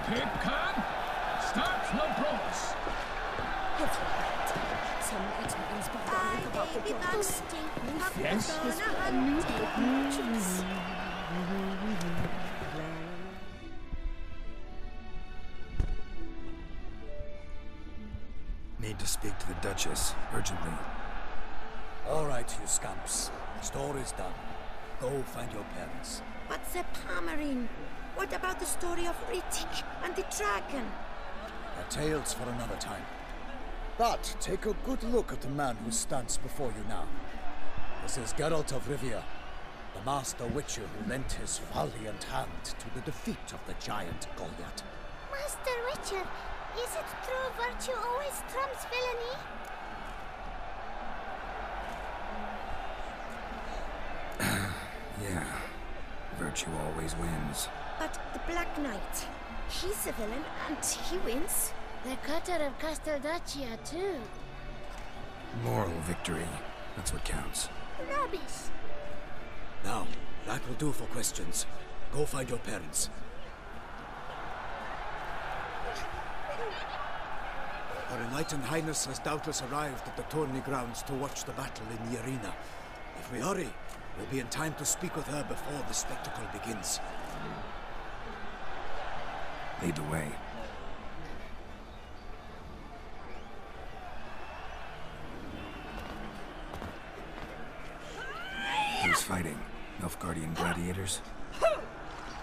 Keep calm. Start no bros. Some experts Bye, baby bugs. Yes? Need to speak to the Duchess, urgently. All right, you scamps. Story's done. Go find your parents. But the Palmerine, what about the story of Rittik and the dragon? Our tales for another time. But take a good look at the man who stands before you now. This is Geralt of Rivia, the master witcher who lent his valiant hand to the defeat of the giant Goliath. Master Witcher, is it true virtue always trumps villainy? Yeah. Virtue always wins. But the Black Knight, he's a villain and he wins. The cutter of Casteldacia, too. Moral victory. That's what counts. Rubbish. Now, that will do for questions. Go find your parents. Her Enlightened Highness has doubtless arrived at the tourney grounds to watch the battle in the arena. If we hurry, we'll be in time to speak with her before the spectacle begins. Lead the way. Who's fighting? Nilfgaardian gladiators?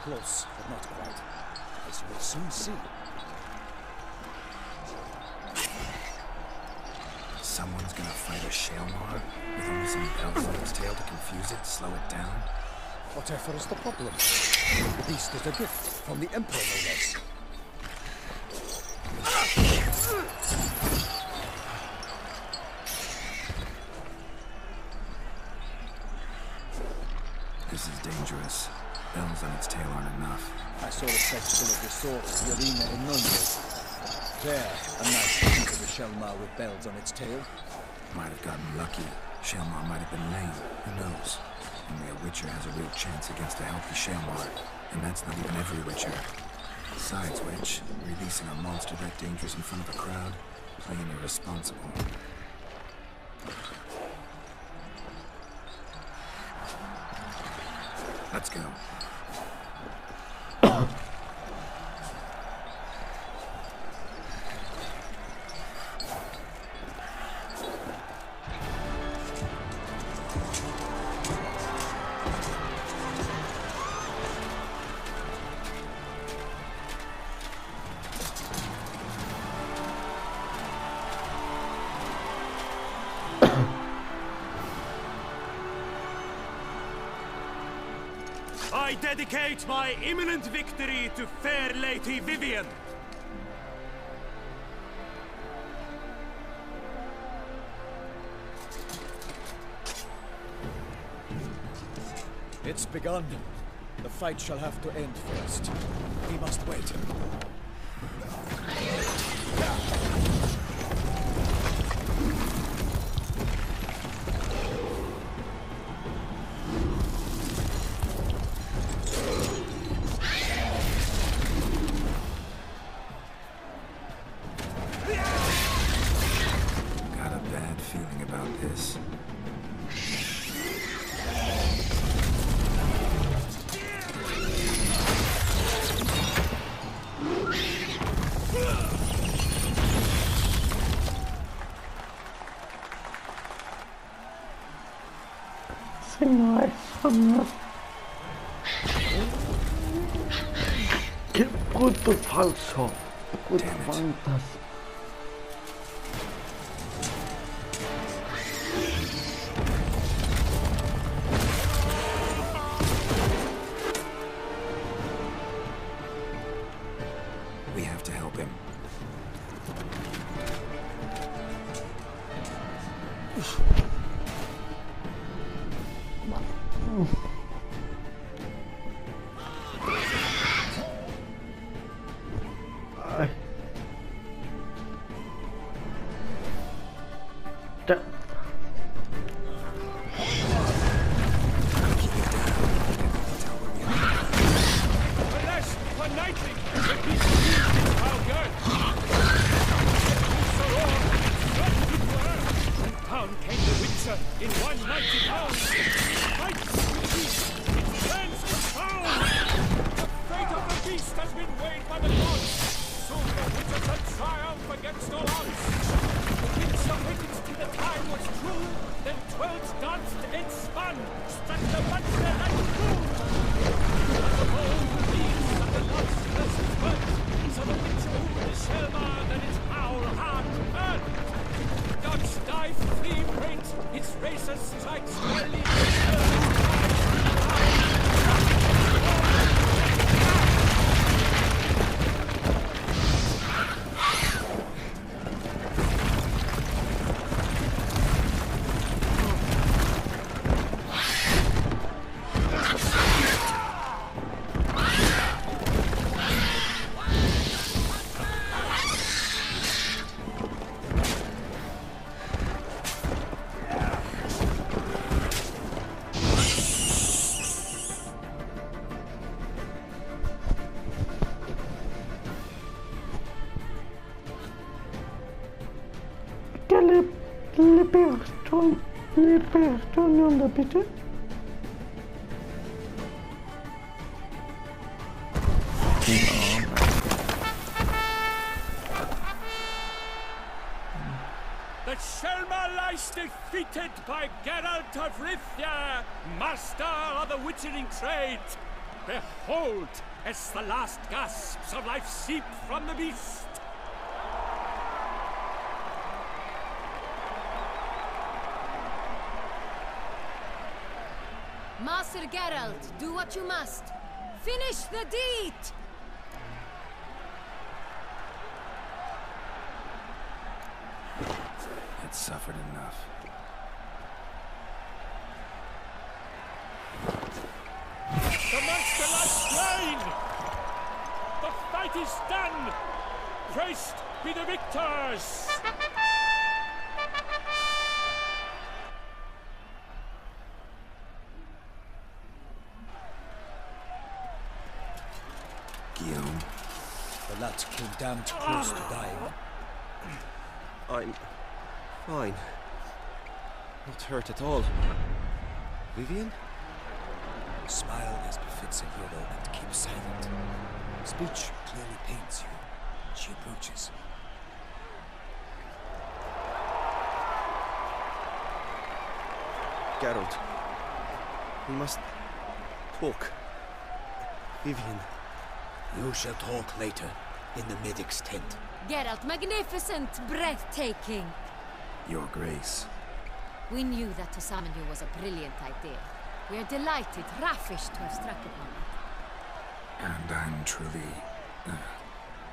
Close, but not quite. As you will soon see. Someone's gonna fight a Shalmar with only some bells on its tail to confuse it, slow it down? Whatever is the problem? The beast is a gift from the Emperor, no less. This is dangerous. Bells on its tail aren't enough. I saw a spectacle of the sort in the arena in Nuremberg. There, a nice piece of a Shalmar with bells on its tail. Might have gotten lucky. Shalmar might have been lame. Who knows? Only a Witcher has a real chance against a healthy Shalmar. And that's not even every Witcher. Besides which, releasing a monster that dangerous in front of a crowd, plain irresponsible. Let's go. I dedicate my imminent victory to fair Lady Vivian. It's begun. The fight shall have to end first. We must wait. Got a bad feeling about this. Señor, señor. Qué puto falso. Puto fantasma. We have to help him. Ay. Da. Alas, for knightly, the peace Lebertonunda bitte. The Shelma lies defeated by Geralt of Rivia, master of the witchering trade. Behold, as the last gasps of life seep from the beast. Master Geralt, do what you must. Finish the deed! It's suffered enough. The monster lies slain! The fight is done! Praised be the victors! Guillaume, The lad came damned close to dying. I'm fine. Not hurt at all. Vivian? Smile as befits a hero and keep silent. Speech clearly paints you. She approaches. Geralt. We must talk. Vivian. You shall talk later, in the medic's tent. Geralt, magnificent, breathtaking. Your Grace. We knew that to summon you was a brilliant idea. We are delighted, ravished to have struck upon it. And I'm truly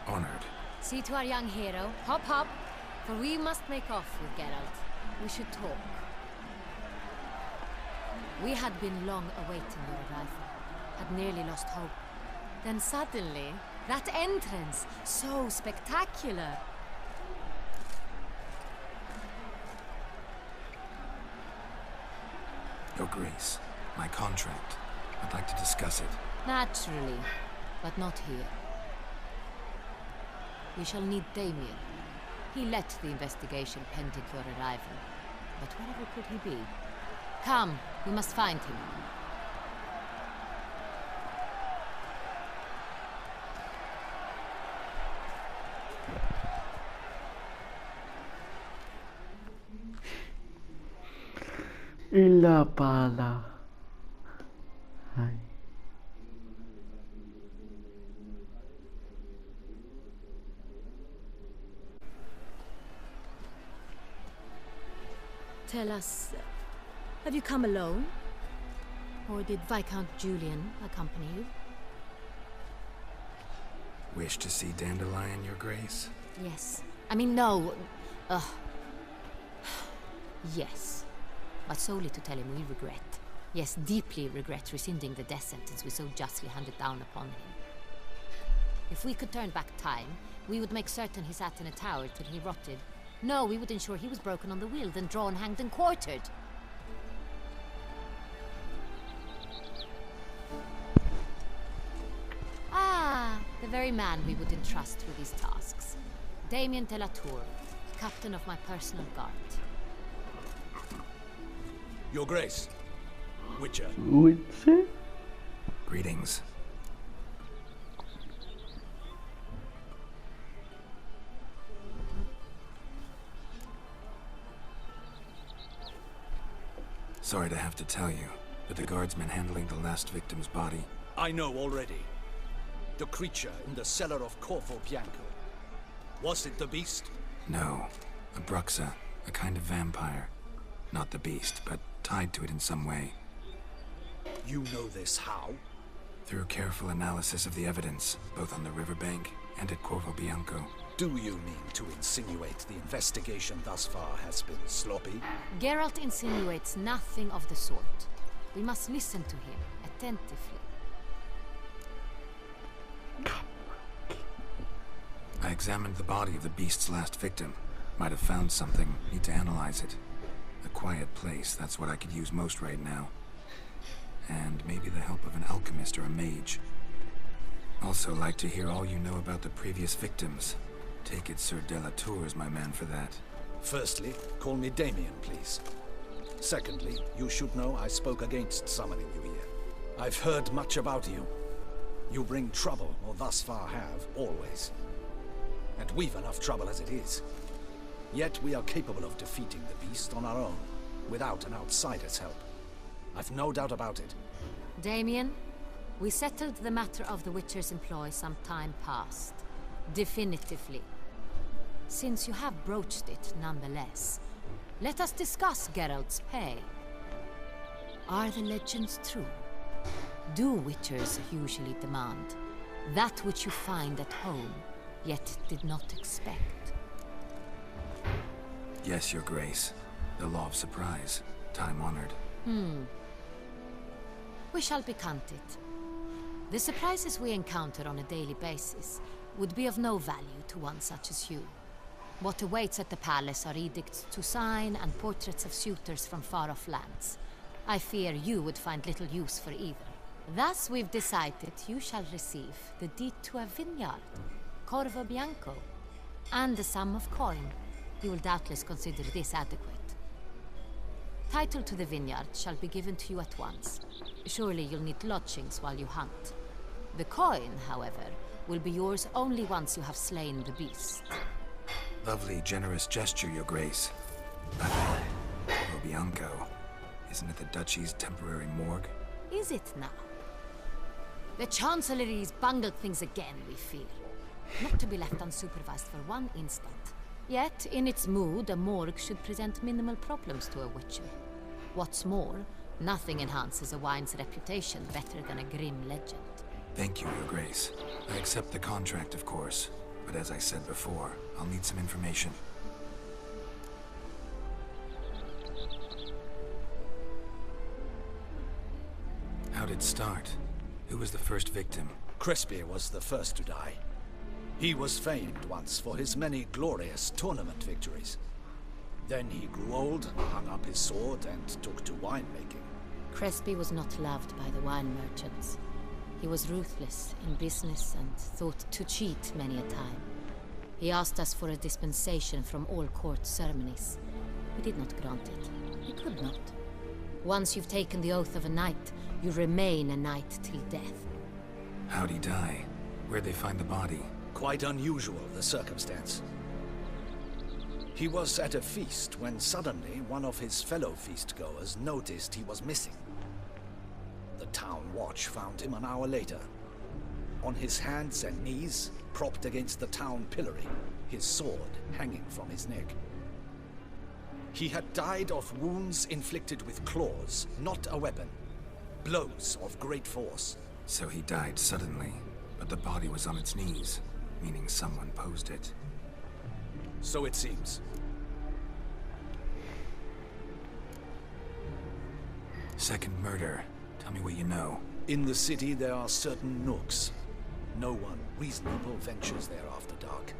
honored. See to our young hero. Hop, hop. For we must make off with Geralt. We should talk. We had been long awaiting your arrival. Had nearly lost hope. Then suddenly, that entrance, so spectacular. Your Grace, my contract. I'd like to discuss it. Naturally, but not here. We shall need Damien. He led the investigation pending your arrival. But wherever could he be? Come, we must find him. Y la pala. Ay. Tell us, have you come alone? Or did Viscount Julian accompany you? Wish to see Dandelion, Your Grace? Yes. I mean, no. Yes. But solely to tell him we regret. Yes, deeply regret rescinding the death sentence we so justly handed down upon him. If we could turn back time, we would make certain he sat in a tower till he rotted. No, we would ensure he was broken on the wheel, then drawn, hanged, and quartered. Ah, the very man we would entrust with these tasks. Damien de la Tour, captain of my personal guard. Your Grace. Witcher. Witcher? Greetings. Sorry to have to tell you, but the guardsman handling the last victim's body... I know already. The creature in the cellar of Corvo Bianco. Was it the beast? No. A Bruxa. A kind of vampire. Not the beast, but tied to it in some way. You know this how? Through careful analysis of the evidence, both on the riverbank and at Corvo Bianco. Do you mean to insinuate the investigation thus far has been sloppy? Geralt insinuates nothing of the sort. We must listen to him attentively. I examined the body of the beast's last victim. Might have found something. Need to analyze it. A quiet place, that's what I could use most right now. And maybe the help of an alchemist or a mage. Also like to hear all you know about the previous victims. Take it Sir de la Tour is my man for that. Firstly, call me Damien, please. Secondly, you should know I spoke against summoning you here. I've heard much about you. You bring trouble, or thus far have, always. And we've enough trouble as it is. Yet we are capable of defeating the beast on our own, without an outsider's help. I've no doubt about it. Damien, we settled the matter of the Witcher's employ some time past. Definitively. Since you have broached it nonetheless, let us discuss Geralt's pay. Are the legends true? Do Witchers usually demand that which you find at home, yet did not expect? Yes, Your Grace. The law of surprise. Time-honored. We shall be content. The surprises we encounter on a daily basis would be of no value to one such as you. What awaits at the palace are edicts to sign and portraits of suitors from far-off lands. I fear you would find little use for either. Thus we've decided you shall receive the deed to a vineyard, Corvo Bianco, and a sum of coin. You will doubtless consider this adequate. Title to the vineyard shall be given to you at once. Surely you'll need lodgings while you hunt. The coin, however, will be yours only once you have slain the beast. Lovely, generous gesture, Your Grace. But, Bianco, isn't it the Duchy's temporary morgue? Is it now? The Chancellery's bungled things again, we fear. Not to be left unsupervised for one instant. Yet, in its mood, a morgue should present minimal problems to a Witcher. What's more, nothing enhances a wine's reputation better than a grim legend. Thank you, Your Grace. I accept the contract, of course. But as I said before, I'll need some information. How'd it start? Who was the first victim? Crespi was the first to die. He was famed once for his many glorious tournament victories. Then he grew old, hung up his sword, and took to winemaking. Crespi was not loved by the wine merchants. He was ruthless in business and thought to cheat many a time. He asked us for a dispensation from all court ceremonies. We did not grant it. We could not. Once you've taken the oath of a knight, you remain a knight till death. How'd he die? Where'd they find the body? Quite unusual, the circumstance. He was at a feast when suddenly one of his fellow feastgoers noticed he was missing. The town watch found him an hour later. On his hands and knees, propped against the town pillory, his sword hanging from his neck. He had died of wounds inflicted with claws, not a weapon. Blows of great force. So he died suddenly, but the body was on its knees, meaning someone posed it. So it seems. Second murder. Tell me what you know. In the city there are certain nooks. No one reasonable ventures there after dark.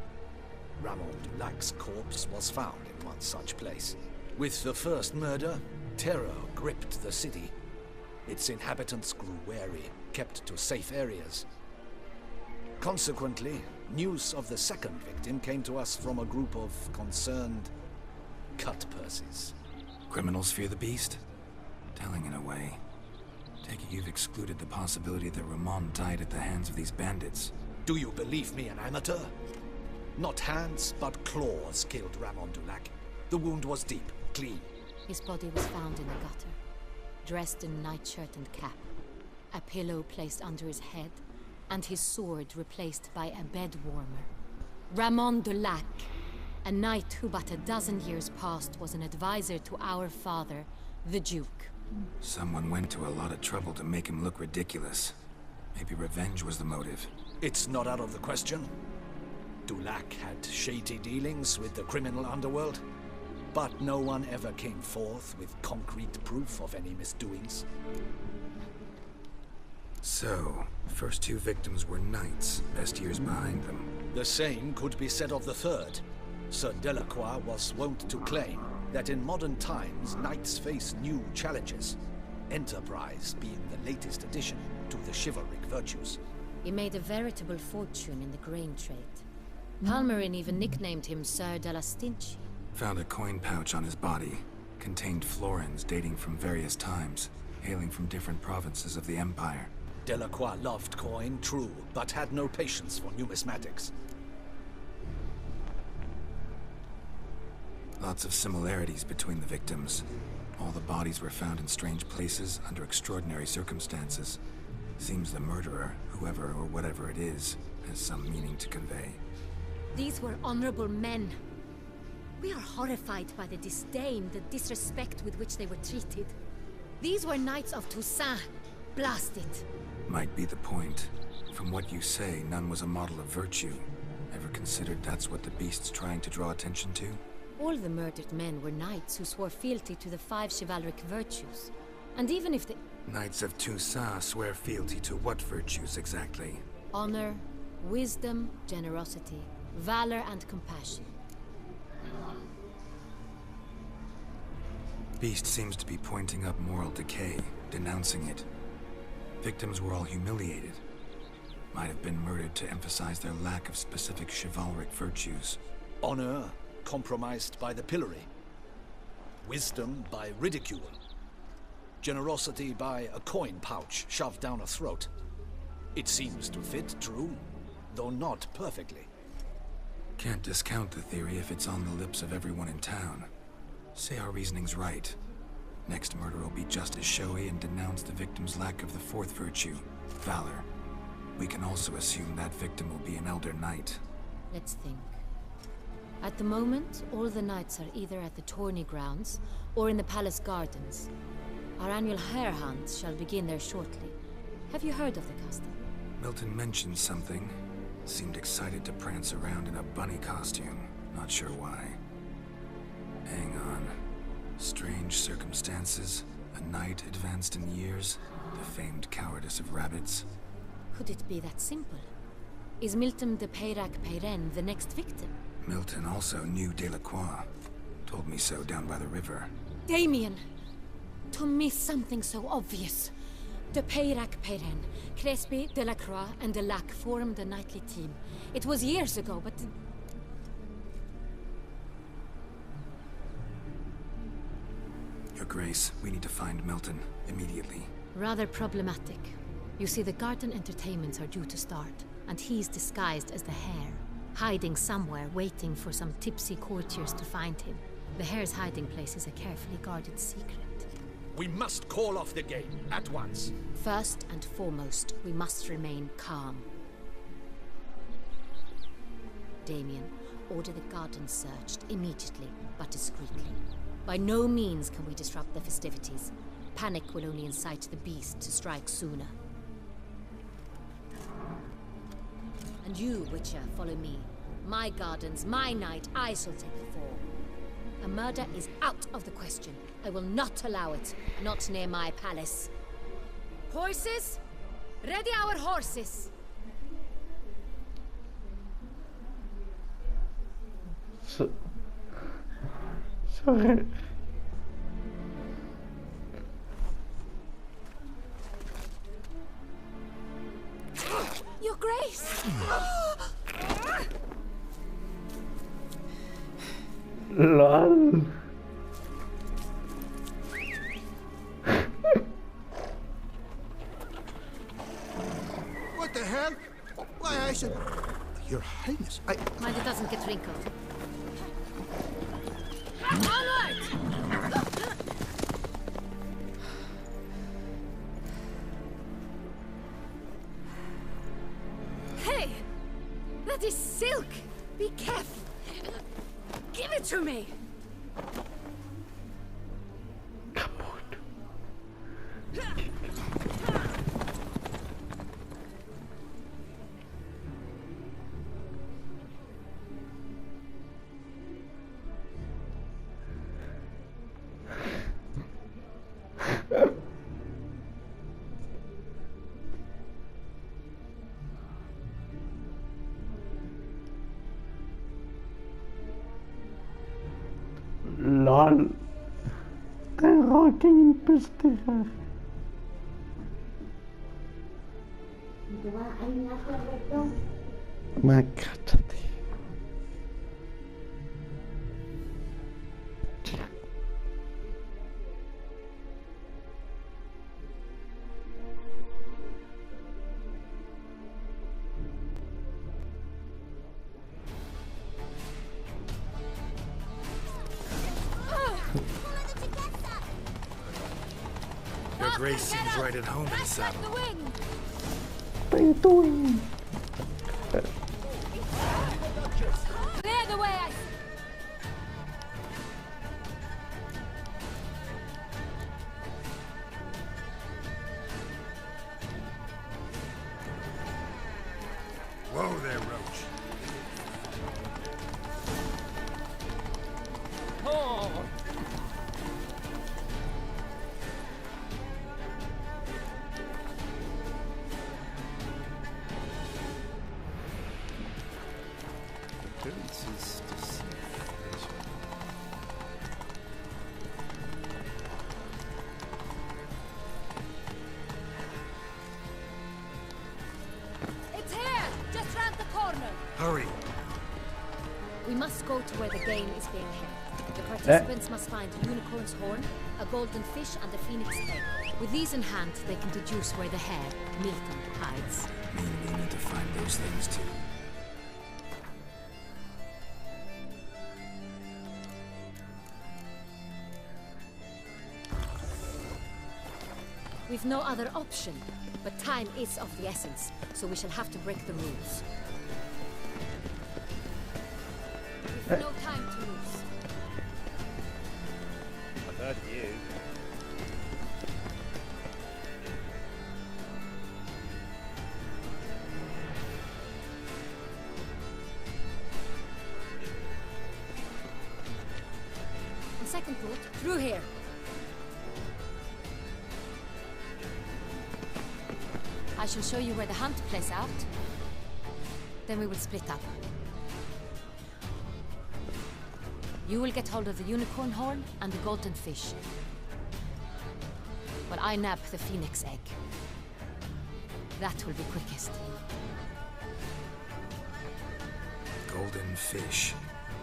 Ramon Dulac's corpse was found in one such place. With the first murder, terror gripped the city. Its inhabitants grew wary, kept to safe areas. Consequently, news of the second victim came to us from a group of concerned cut-purses. Criminals fear the beast? Telling in a way. Take it you've excluded the possibility that Ramon died at the hands of these bandits. Do you believe me an amateur? Not hands, but claws killed Ramon Dulac. The wound was deep, clean. His body was found in a gutter, dressed in nightshirt and cap, a pillow placed under his head, and his sword replaced by a bed warmer. Ramon Dulac, a knight who but a dozen years past was an advisor to our father, the Duke. Someone went to a lot of trouble to make him look ridiculous. Maybe revenge was the motive. It's not out of the question. Dulac had shady dealings with the criminal underworld, but no one ever came forth with concrete proof of any misdoings. So, first two victims were knights, best years behind them. The same could be said of the third. Sir Delacroix was wont to claim that in modern times, knights face new challenges, enterprise being the latest addition to the chivalric virtues. He made a veritable fortune in the grain trade. Palmerin even nicknamed him Sir de la Stinchi. Found a coin pouch on his body. Contained florins dating from various times, hailing from different provinces of the Empire. Delacroix loved coin, true, but had no patience for numismatics. Lots of similarities between the victims. All the bodies were found in strange places under extraordinary circumstances. Seems the murderer, whoever or whatever it is, has some meaning to convey. These were honorable men. We are horrified by the disdain, the disrespect with which they were treated. These were knights of Toussaint. Blast it. Might be the point. From what you say, none was a model of virtue. Ever considered that's what the beast's trying to draw attention to? All the murdered men were knights who swore fealty to the 5 chivalric virtues. And even if the... Knights of Toussaint swear fealty to what virtues exactly? Honor, wisdom, generosity, valor and compassion. Beast seems to be pointing up moral decay, denouncing it. Victims were all humiliated. Might have been murdered to emphasize their lack of specific chivalric virtues. Honor compromised by the pillory. Wisdom by ridicule. Generosity by a coin pouch shoved down a throat. It seems to fit, true, though not perfectly. Can't discount the theory if it's on the lips of everyone in town. Say our reasoning's right. Next murder will be just as showy and denounce the victim's lack of the 4th virtue, valor. We can also assume that victim will be an elder knight. Let's think. At the moment, all the knights are either at the tourney grounds or in the palace gardens. Our annual hare hunt shall begin there shortly. Have you heard of the custom? Milton mentioned something. Seemed excited to prance around in a bunny costume. Not sure why. Hang on. Strange circumstances. A knight advanced in years. The famed cowardice of rabbits. Could it be that simple? Is Milton de Peyrac-Peyren the next victim? Milton also knew Delacroix. Told me so down by the river. Damien! To miss something so obvious. De Peyrac-Peyren, Crespi, Delacroix, and Delac formed a knightly team. It was years ago, but... Your Grace, we need to find Milton, immediately. Rather problematic. You see, the garden entertainments are due to start, and he's disguised as the hare. Hiding somewhere, waiting for some tipsy courtiers to find him. The hare's hiding place is a carefully guarded secret. We must call off the game, at once. First and foremost, we must remain calm. Damien, order the garden searched immediately, but discreetly. By no means can we disrupt the festivities. Panic will only incite the beast to strike sooner. And you, Witcher, follow me. My gardens, my night, I shall take the fall. A murder is out of the question. I will not allow it. Not near my palace. Horses? Ready our horses! Sorry. Your Grace! LOL. What the hell? Why, I said... Your Highness, Mind it doesn't get wrinkled. Onward! Hey! That is silk! Be careful! Give it to me! LOL. Un rocking impostera. Ma cacciati. Grace seems right at home in the saddle. What are you doing? Clear the way, I... Whoa there, Roach. Oh! Appearances deceive. It's here! Just round the corner! Hurry. We must go to where the game is being held. The participants must find a unicorn's horn, a golden fish, and a phoenix egg. With these in hand, they can deduce where the hare, Milton, hides. Mean we need to find those things too. We've no other option, but time is of the essence, so we shall have to break the rules. We've no time to lose. I've heard of you. On second thought, through here. I shall show you where the hunt plays out. Then we will split up. You will get hold of the unicorn horn and the golden fish. While I nab the phoenix egg. That will be quickest. Golden fish.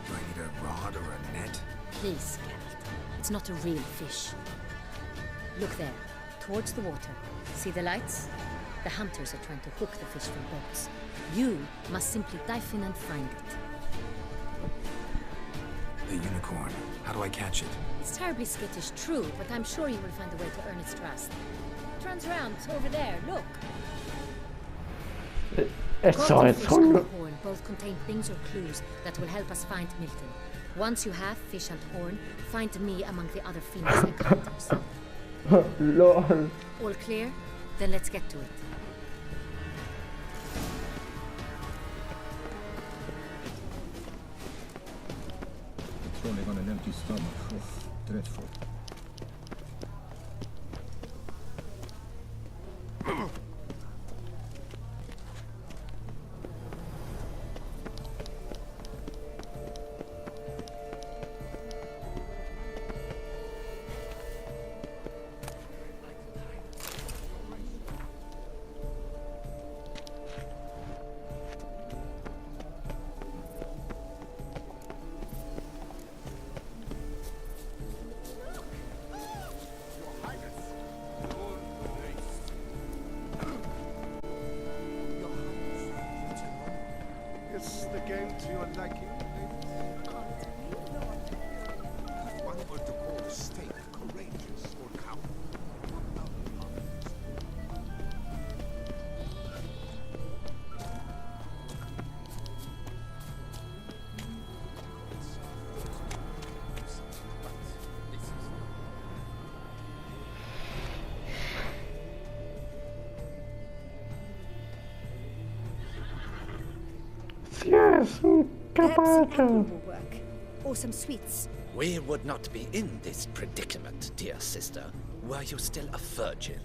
Do I need a rod or a net? Please, Geralt. It's not a real fish. Look there, towards the water. See the lights? The hunters are trying to hook the fish from boats. You must simply dive in and find it. The unicorn. How do I catch it? It's terribly skittish, true, but I'm sure you will find a way to earn its trust. It runs around over there, look. Golden fish and horn both contain things or clues that will help us find Milton. Once you have fish and horn, find me among the other phoenix egg hunters. LOL. All clear? Then let's get to it. Patrolling on an empty stomach. Oh, dreadful. Is the game to your liking, ladies? If one were to call a snake courageous or coward, Yes, Perhaps an apple will work. Or some sweets. We would not be in this predicament, dear sister, were you still a virgin.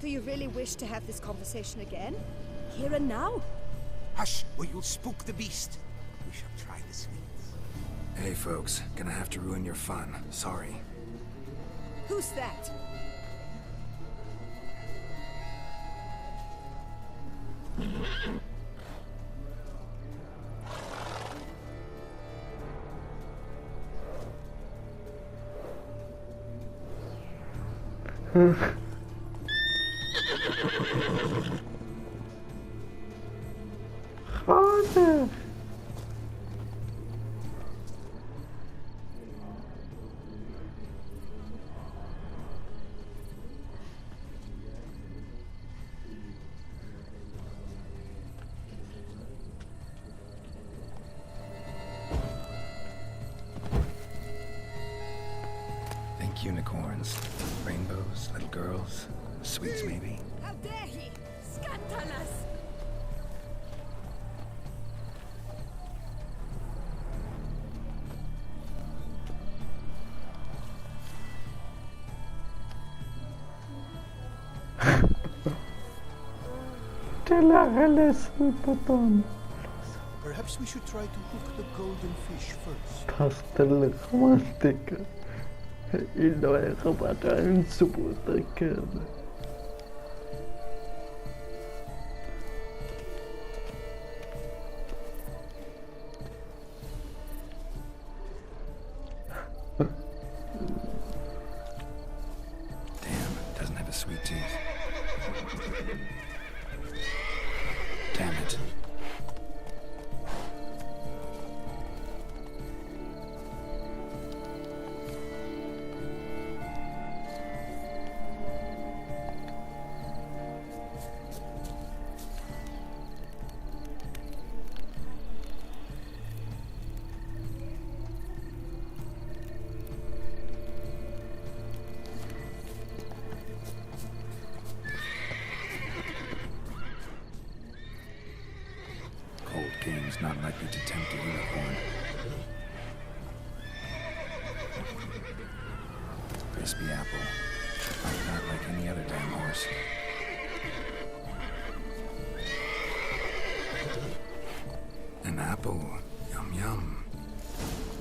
Do you really wish to have this conversation again? Here and now? hush, or you'll spook the beast. We shall try the sweets. Hey folks, gonna have to ruin your fun. Sorry. Who's that? Father. unicorns. Rainbows, little girls, sweets maybe. How dare he? Scandalous! el botón. Perhaps we should try to hook the golden fish first. Pastel romántica. Y lo deja matar en su puta cara. Damn, doesn't have a sweet tooth. Damn it. Cold game's not likely to tempt a unicorn. Crispy apple. Like not like any other damn horse. An apple. Yum yum.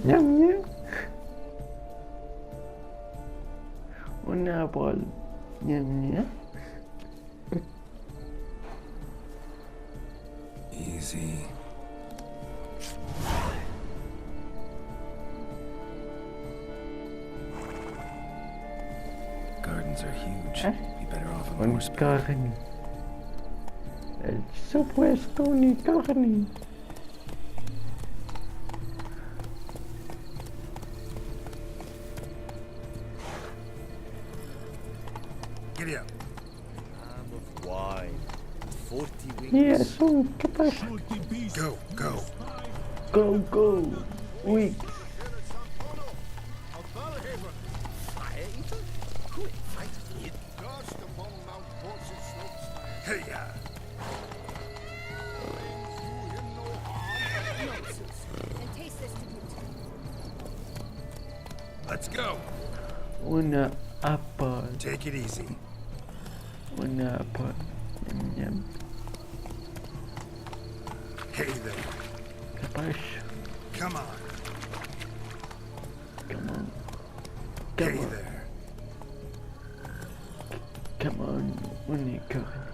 Yum yum. Un árbol. Yum yum. Easy. Gardens are huge. Be better off on horseback. Unicornio. El supuesto unicornio. Giddy up. Lamb of wine. 40 wings. Yes, ¿qué pasa? Go, go. Go, go. Uy. Hey, ya. And taste this to boot. Let's go. Una apple. Take it easy. Una apple. Yum yum. Hey there. ¿Qué pasa? Come on. Come on. Hey Come on. there. Come on, unicornio.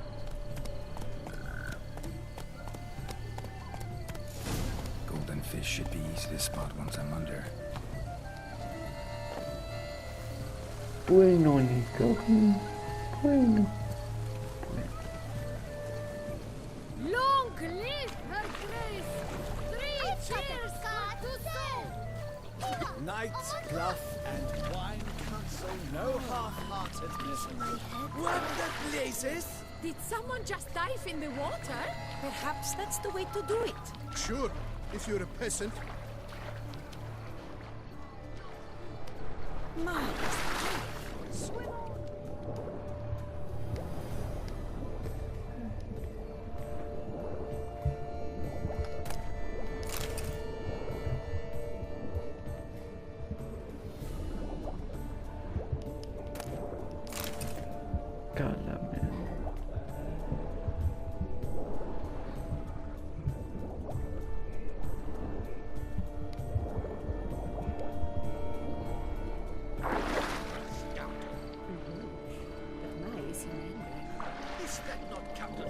Golden fish should be easy to spot once I'm under. Bueno, unicornio. Bueno. Long live her grace! 3 cheers for Toussaint! Knight, bluff, and wine counsel no half-heartedness. What the blazes? Did someone just dive in the water? Perhaps that's the way to do it. Sure, if you're a peasant. Swim on. Calamel. Nice, Is that not Captain?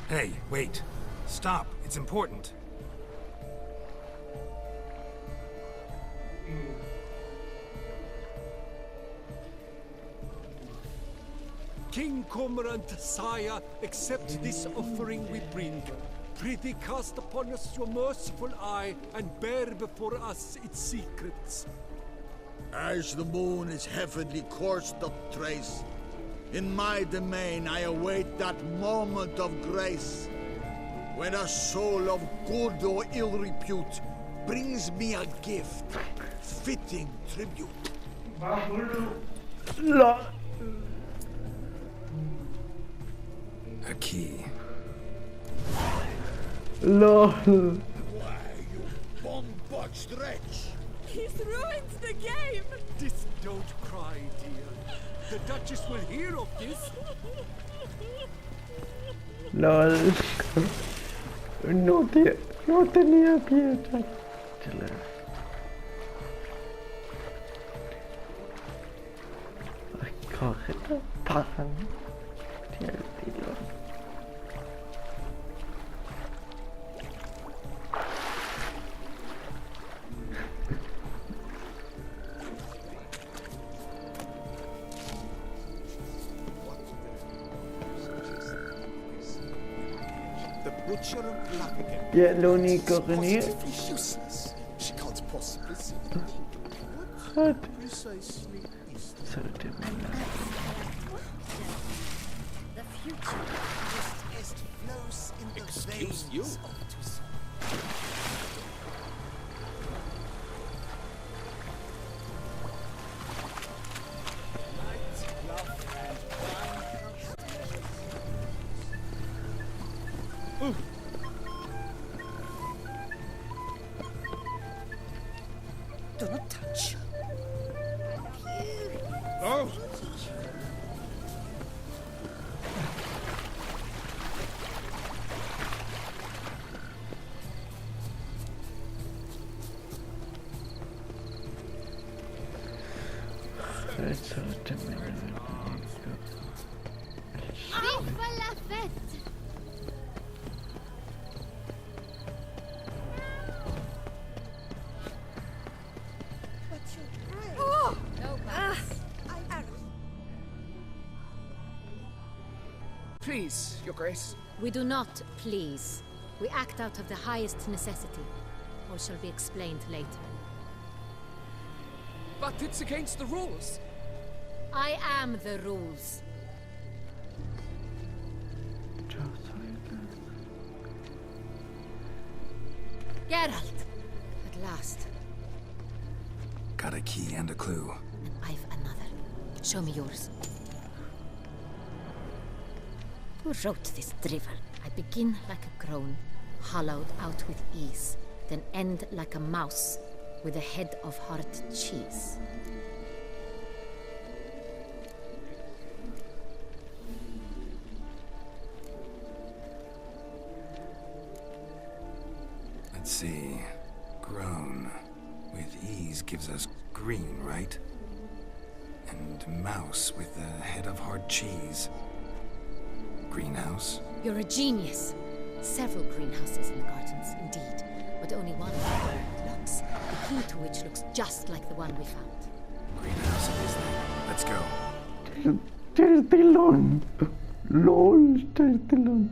Hey, wait. Stop. It's important. King Cormorant, sire, accept this offering we bring. Prithee cast upon us your merciful eye and bear before us its secrets. As the moon is heavenly coursed of trace, in my domain I await that moment of grace, when a soul of good or ill repute brings me a gift, fitting tribute. A key. LOL. Why, you bomb-botched wretch! He's ruined the game! This don't cry, dear. The Duchess will hear of this. LOL. No tenía piedra. Ay, cógete, pagan. Tiene el tiro. The butcher of blood again. Ya, lo único que ni... Positively useless. She can't possibly see. What? Precisely is The future. this test flows in the Excuse veins you? of Toussaint. Do not touch. Oh! Vive la fête! Please, Your Grace. We do not please. We act out of the highest necessity. Or shall be explained later. But it's against the rules. I am the rules. Geralt! At last. Got a key and a clue. And I've another. Show me yours. Who wrote this drivel? I begin like a crone, hollowed out with ease, then end like a mouse, with a head of hard cheese. Let's see. Grown. With ease gives us green, right? And mouse with the head of hard cheese. Greenhouse? You're a genius. Several greenhouses in the gardens, indeed, but only one locks, the key to which looks just like the one we found. Greenhouse it is then. Let's go. El telón. LOL, está el telón.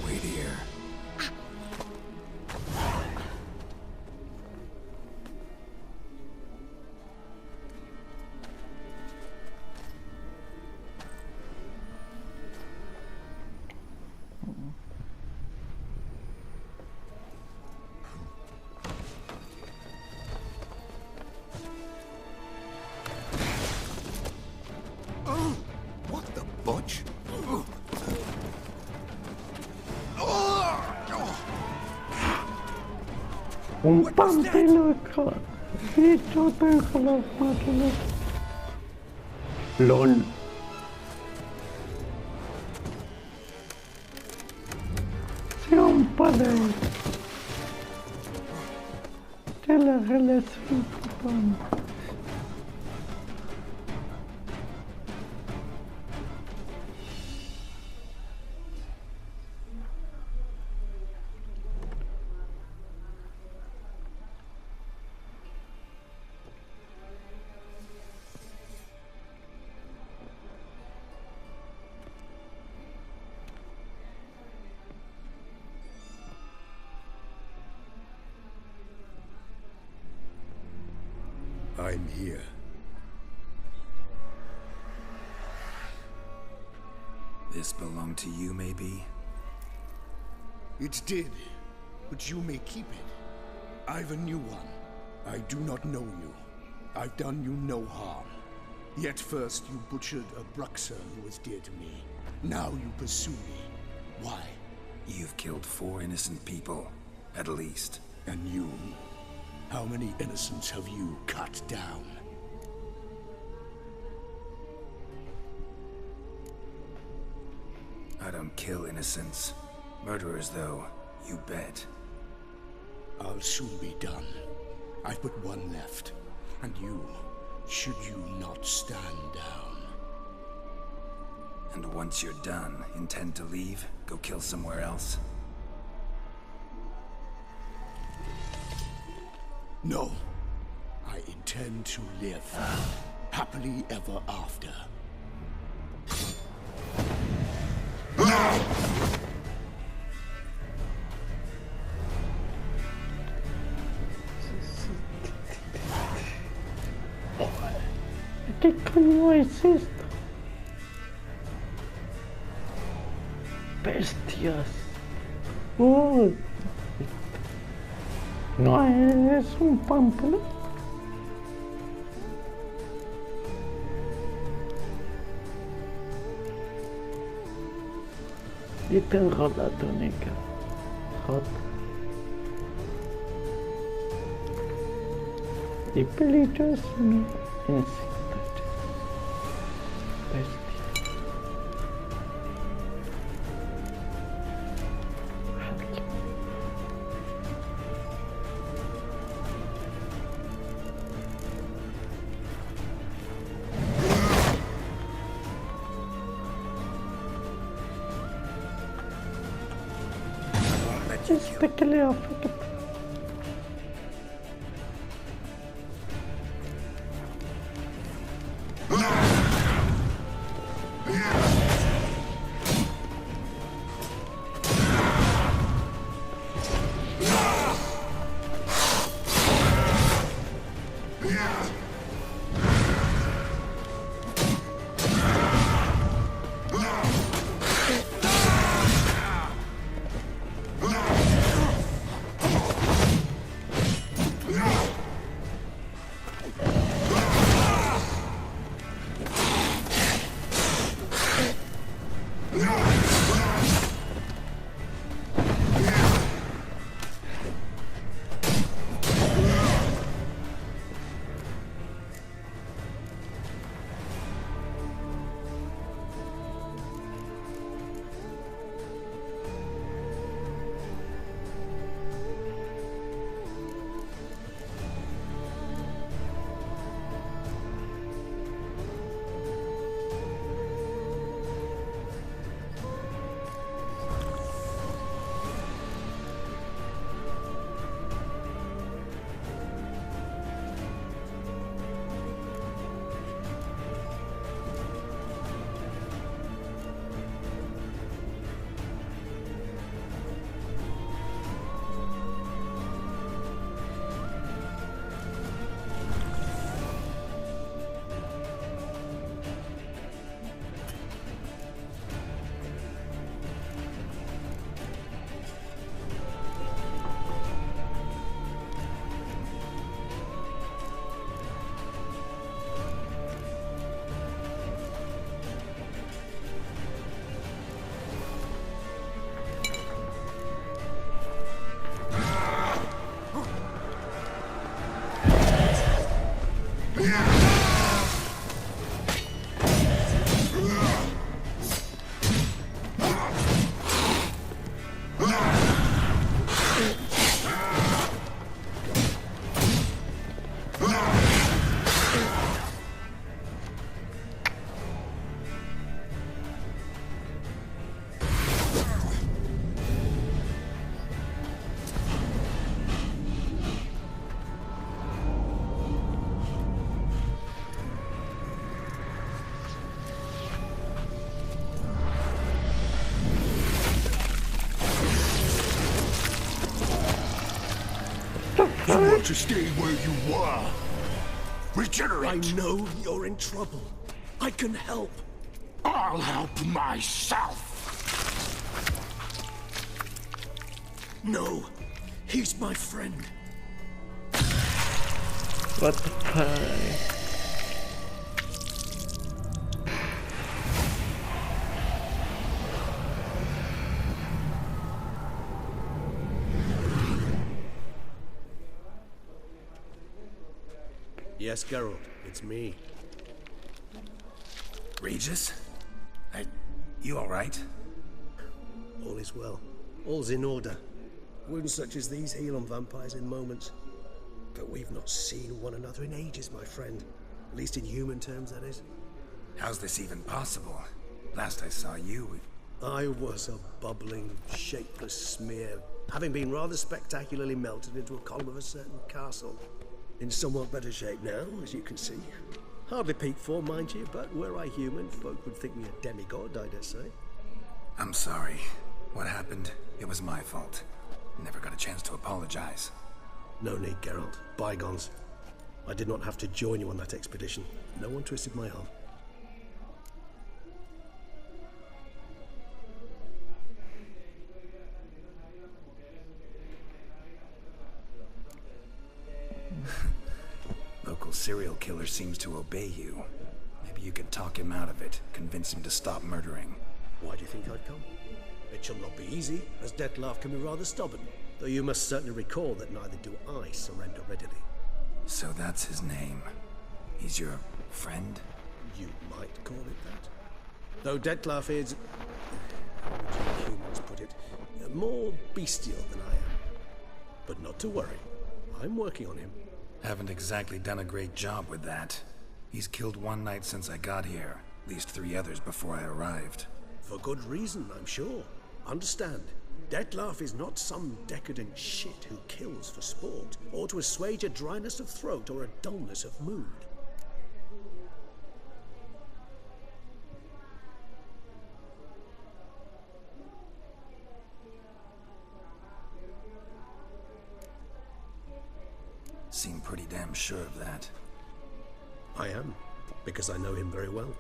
Wait here. Oh, what the butch? Un pante loco. Sí, yo tengo las máquinas. LOL. Sí, un padre. Te la relas flipan. I'm here. This belonged to you, maybe? It did, but you may keep it. I've a new one. I do not know you. I've done you no harm. Yet first you butchered a Bruxer who was dear to me. Now you pursue me. Why? You've killed 4 innocent people, at least. And you? How many innocents have you cut down? I don't kill innocents. Murderers, though, you bet. I'll soon be done. I've but one left. And you, should you not stand down. And once you're done, intend to leave? Go kill somewhere else? No. I intend to live. Happily ever after. ¿Qué coño es esto? Bestias. No es un pámpano. Y tengo la túnica. Hot. Y pelito es mi insecto. Bestia. Este que le afecta. You want to stay where you are? Regenerate! I know you're in trouble. I can help. I'll help myself! No, he's my friend. What the fuck? Yes, Geralt, it's me. Regis? You alright? All is well. All's in order. Wounds such as these heal on vampires in moments. But we've not seen one another in ages, my friend. At least in human terms, that is. How's this even possible? Last I saw you... I was a bubbling, shapeless smear, having been rather spectacularly melted into a column of a certain castle. In somewhat better shape now, as you can see. Hardly peak form, mind you, but were I human, folk would think me a demigod, I dare say. I'm sorry. What happened, it was my fault. Never got a chance to apologize. No need, Geralt. Bygones. I did not have to join you on that expedition. No one twisted my arm. Local serial killer seems to obey you. Maybe you could talk him out of it, convince him to stop murdering. Why do you think I'd come? It shall not be easy, as Dettlaff can be rather stubborn. Though you must certainly recall that neither do I surrender readily. So that's his name. He's your friend? You might call it that. Though Dettlaff is, how would you humans put it, more bestial than I am. But not to worry. I'm working on him. Haven't exactly done a great job with that. He's killed one knight since I got here. At least 3 others before I arrived. For good reason, I'm sure. Understand, Dettlaff is not some decadent shit who kills for sport, or to assuage a dryness of throat or a dullness of mood. Seem pretty damn sure of that. I am, because I know him very well.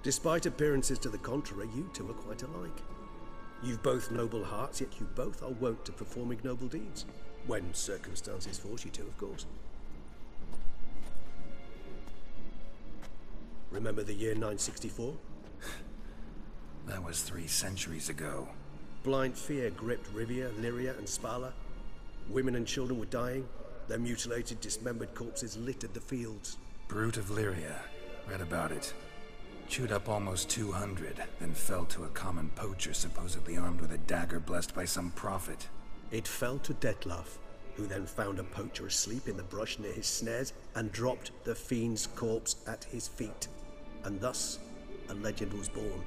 Despite appearances to the contrary, you two are quite alike. You've both noble hearts, yet you both are wont to perform ignoble deeds. When circumstances force you to, of course. Remember the year 964? That was 3 centuries ago. Blind fear gripped Rivia, Lyria, and Spala. Women and children were dying. Their mutilated, dismembered corpses littered the fields. Brute of Lyria. Read about it. Chewed up almost 200, then fell to a common poacher supposedly armed with a dagger blessed by some prophet. It fell to Dettlaff, who then found a poacher asleep in the brush near his snares and dropped the fiend's corpse at his feet. And thus, a legend was born.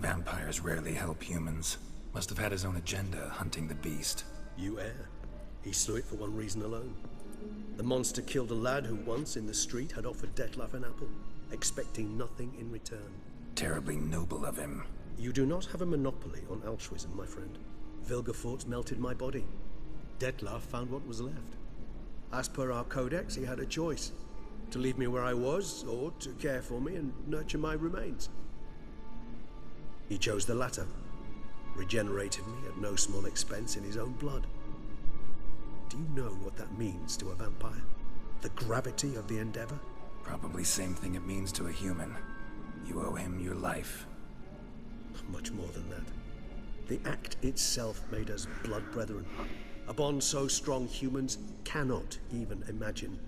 Vampires rarely help humans. Must have had his own agenda, hunting the beast. You err. He slew it for one reason alone. The monster killed a lad who once, in the street, had offered Dettlaff an apple, expecting nothing in return. Terribly noble of him. You do not have a monopoly on altruism, my friend. Vilgefortz melted my body. Dettlaff found what was left. As per our codex, he had a choice. To leave me where I was, or to care for me and nurture my remains. He chose the latter, regenerated me at no small expense in his own blood. Do you know what that means to a vampire? The gravity of the endeavor? Probably same thing it means to a human. You owe him your life. Much more than that. The act itself made us blood brethren. A bond so strong humans cannot even imagine.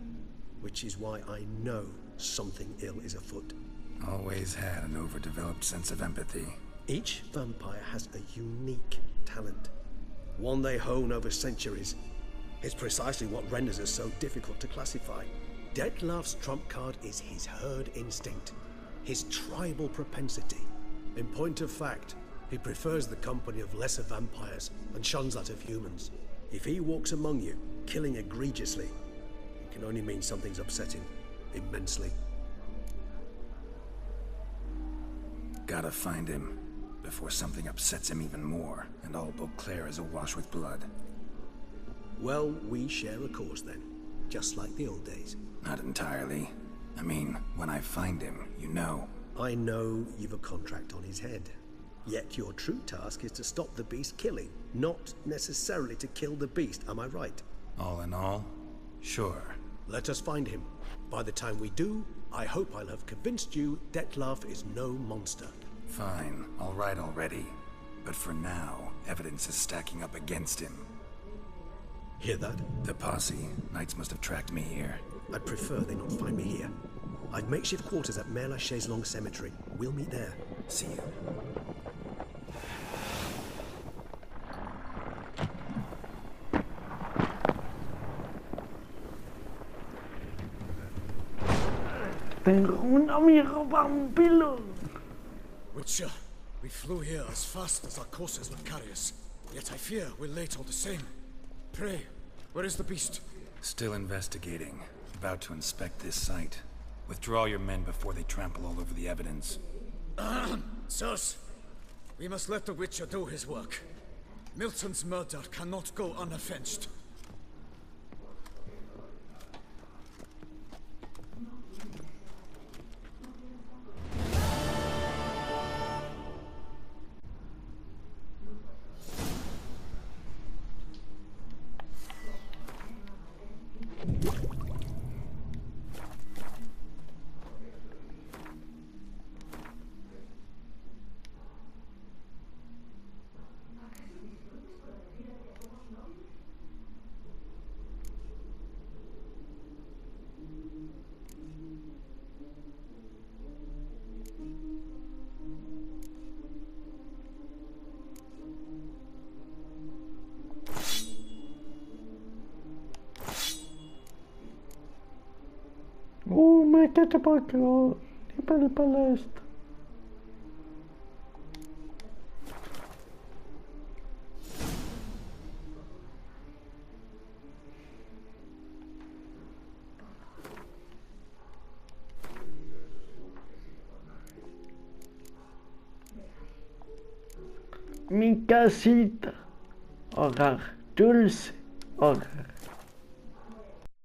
Which is why I know something ill is afoot. Always had an overdeveloped sense of empathy. Each vampire has a unique talent. One they hone over centuries. It's precisely what renders us so difficult to classify. Dettlaff's trump card is his herd instinct. His tribal propensity. In point of fact, he prefers the company of lesser vampires and shuns that of humans. If he walks among you, killing egregiously, it can only mean something's upsetting immensely. Gotta find him. before something upsets him even more, and all Beauclair is awash with blood. Well, we share a cause then, just like the old days. Not entirely. I mean, when I find him, you know. I know you've a contract on his head. Yet your true task is to stop the beast killing, not necessarily to kill the beast, am I right? All in all, sure. Let us find him. By the time we do, I hope I'll have convinced you Dettlaff is no monster. Fine, all right already. But for now, evidence is stacking up against him. Hear that? The posse. Knights must have tracked me here. I'd prefer they not find me here. I've makeshift quarters at Mère Lachaise Long Cemetery. We'll meet there. See you. Tengo un amigo vampiro. Witcher, we flew here as fast as our courses would carry us. Yet I fear we're late all the same. Pray, where is the beast? Still investigating. About to inspect this site. Withdraw your men before they trample all over the evidence. Sirs, we must let the Witcher do his work. Milton's murder cannot go unavenged. Métete para acá, ni para el palestra. Mi casita, hogar, dulce hogar.